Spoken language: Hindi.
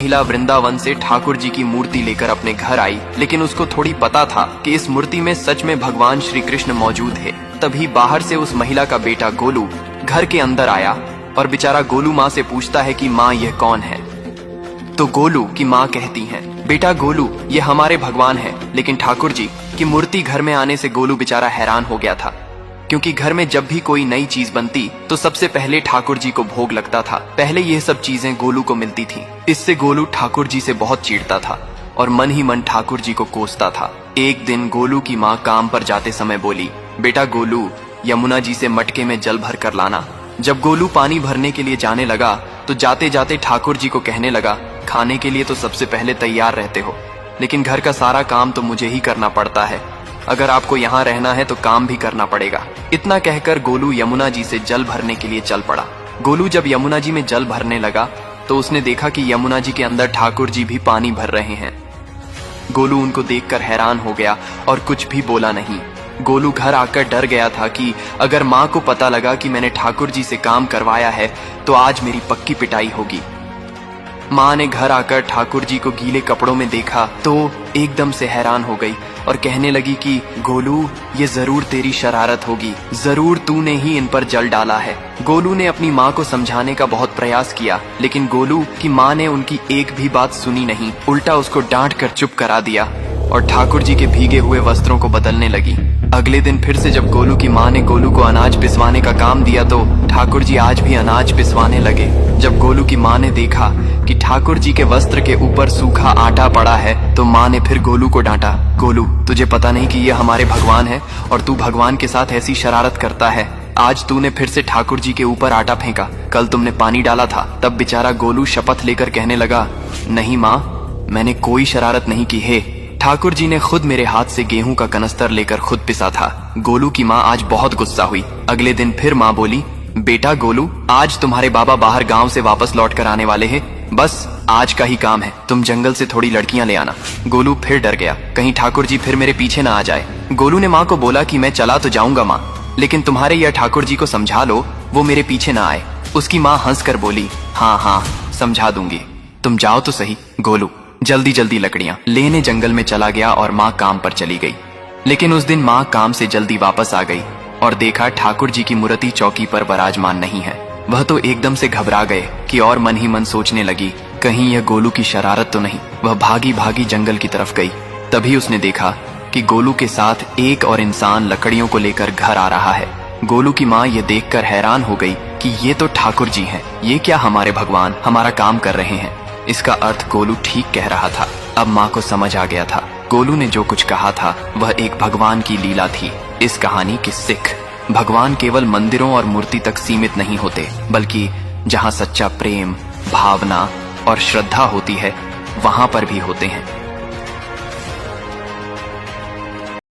महिला वृंदावन से ठाकुर जी की मूर्ति लेकर अपने घर आई, लेकिन उसको थोड़ी पता था कि इस मूर्ति में सच में भगवान श्री कृष्ण मौजूद है। तभी बाहर से उस महिला का बेटा गोलू घर के अंदर आया और बेचारा गोलू माँ से पूछता है कि माँ यह कौन है। तो गोलू की माँ कहती है, बेटा गोलू ये हमारे भगवान है। लेकिन ठाकुर जी की मूर्ति घर में आने से गोलू बेचारा हैरान हो गया था, क्योंकि घर में जब भी कोई नई चीज बनती तो सबसे पहले ठाकुर जी को भोग लगता था। पहले यह सब चीजें गोलू को मिलती थी। इससे गोलू ठाकुर जी से बहुत चिढ़ता था और मन ही मन ठाकुर जी को कोसता था। एक दिन गोलू की माँ काम पर जाते समय बोली, बेटा गोलू यमुना जी से मटके में जल भर कर लाना। जब गोलू पानी भरने के लिए जाने लगा तो जाते जाते ठाकुर जी को कहने लगा, खाने के लिए तो सबसे पहले तैयार रहते हो, लेकिन घर का सारा काम तो मुझे ही करना पड़ता है। अगर आपको यहाँ रहना है तो काम भी करना पड़ेगा। इतना कहकर गोलू यमुना जी से जल भरने के लिए चल पड़ा। गोलू जब यमुना जी में जल भरने लगा तो उसने देखा कि यमुना जी के अंदर ठाकुर जी भी पानी भर रहे हैं। गोलू उनको देखकर हैरान हो गया और कुछ भी बोला नहीं। गोलू घर आकर डर गया था कि अगर माँ को पता लगा कि मैंने ठाकुर जी से काम करवाया है तो आज मेरी पक्की पिटाई होगी। माँ ने घर आकर ठाकुर जी को गीले कपड़ों में देखा तो एकदम से हैरान हो गई और कहने लगी कि गोलू ये जरूर तेरी शरारत होगी, जरूर तूने ही इन पर जल डाला है। गोलू ने अपनी माँ को समझाने का बहुत प्रयास किया, लेकिन गोलू की माँ ने उनकी एक भी बात सुनी नहीं, उल्टा उसको डांट कर चुप करा दिया और ठाकुर जी के भीगे हुए वस्त्रों को बदलने लगी। अगले दिन फिर से जब गोलू की माँ ने गोलू को अनाज पिसवाने का काम दिया तो ठाकुर जी आज भी अनाज पिसवाने लगे। जब गोलू की माँ ने देखा कि ठाकुर जी के वस्त्र के ऊपर सूखा आटा पड़ा है तो माँ ने फिर गोलू को डांटा, गोलू तुझे पता नहीं कि ये हमारे भगवान है और तू भगवान के साथ ऐसी शरारत करता है। आज तूने फिर से ठाकुर जी के ऊपर आटा फेंका, कल तुमने पानी डाला था। तब बेचारा गोलू शपथ लेकर कहने लगा, नहीं माँ मैंने कोई शरारत नहीं की है, ठाकुर जी ने खुद मेरे हाथ से गेहूं का कनस्तर लेकर खुद पिसा था। गोलू की माँ आज बहुत गुस्सा हुई। अगले दिन फिर माँ बोली, बेटा गोलू आज तुम्हारे बाबा बाहर गांव से वापस लौट कर आने वाले हैं, बस आज का ही काम है, तुम जंगल से थोड़ी लड़कियां ले आना। गोलू फिर डर गया, कहीं ठाकुर जी फिर मेरे पीछे ना आ जाए। गोलू ने माँ को बोला कि मैं चला तो जाऊंगा माँ, लेकिन तुम्हारे या ठाकुर जी को समझा लो वो मेरे पीछे ना आए। उसकी माँ हंस कर बोली, हाँ हाँ समझा दूंगी, तुम जाओ तो सही। गोलू जल्दी जल्दी लकड़ियां लेने जंगल में चला गया और माँ काम पर चली गई। लेकिन उस दिन माँ काम से जल्दी वापस आ गई और देखा ठाकुर जी की मूर्ति चौकी पर विराजमान नहीं है। वह तो एकदम से घबरा गए कि और मन ही मन सोचने लगी, कहीं यह गोलू की शरारत तो नहीं। वह भागी भागी जंगल की तरफ गई। तभी उसने देखा कि गोलू के साथ एक और इंसान लकड़ियों को लेकर घर आ रहा है। गोलू की माँ ये देखकर हैरान हो गई कि ये तो ठाकुर जी हैं, ये क्या हमारे भगवान हमारा काम कर रहे हैं। इसका अर्थ गोलू ठीक कह रहा था। अब माँ को समझ आ गया था, गोलू ने जो कुछ कहा था वह एक भगवान की लीला थी। इस कहानी की सीख, भगवान केवल मंदिरों और मूर्ति तक सीमित नहीं होते, बल्कि जहाँ सच्चा प्रेम, भावना और श्रद्धा होती है वहां पर भी होते हैं।